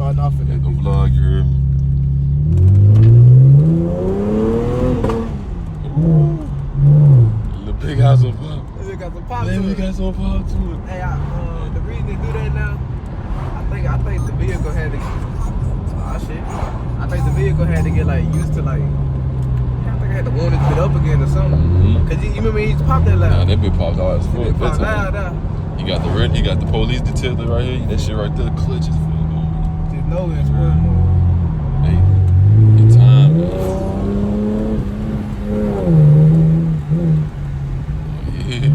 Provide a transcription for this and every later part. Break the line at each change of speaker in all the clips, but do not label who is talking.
starting off in
Make
that
a
bitch.
vlog, you heard me? The big house on pop.
We got some pop
Then
to
we
it.
got some pop to it.
Hey, the reason they do that now, I think the vehicle had to. Oh shit! I think the vehicle had to get like used to like. I think I had to warm this bit up again or something.
Mm-hmm.
Cause you remember he used to pop that loud.
Nah, that bitch popped all as fuck.
It popped
That
loud,
time.
loud.
He got the red. He got the police detective right here. That shit right there, clutches full going.
Just know it's worth more.
Hey, in time, man. Yeah.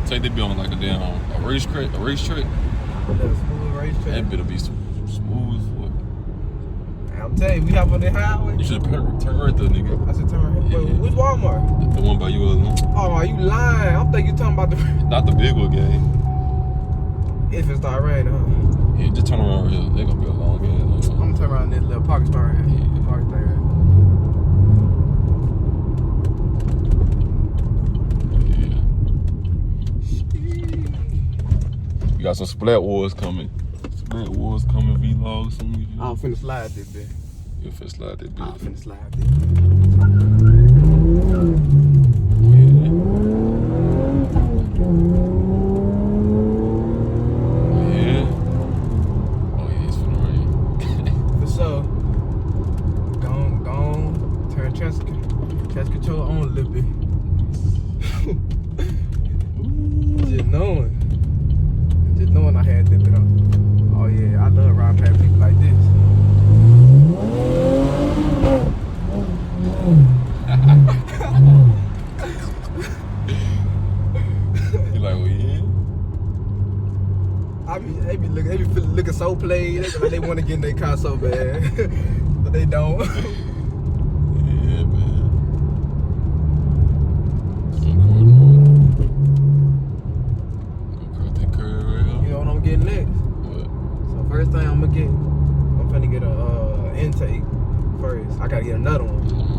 Take that bill on like a damn a racetrack.
That smooth racetrack.
That bit'll be smooth as fuck.
I'm telling you, we hop on the highway.
You should turn right there, nigga.
I said turn right.
Yeah.
Wait, which Walmart?
The one by you alone.
Oh, you lying? I'm thinking you talking about the.
Not the big one, gang.
If it start raining, huh?
Yeah, just turn around right here. They gonna be a long ass.
I'm gonna turn around this little parking spot right here.
Yeah.
Parking thing right
Yeah. We got some Splat Wars coming. Splat Wars coming vlogs soon.
here. I'm finna slide this bitch.
You finna slide that
I'm
bitch.
finna slide this.
Yeah. Oh yeah, it's finna rain.
For sure. Gone. Turn chest control on a little bit. Just knowing I had that bit on. Oh yeah, I love riding past people like this.
You like, well, yeah.
They be looking so played. They like they want to get in their car so bad, but they don't.
Yeah, man. Go across that curve right
You
here.
know what I'm getting next?
What?
So first thing I'm finna get a intake first. I gotta get another one.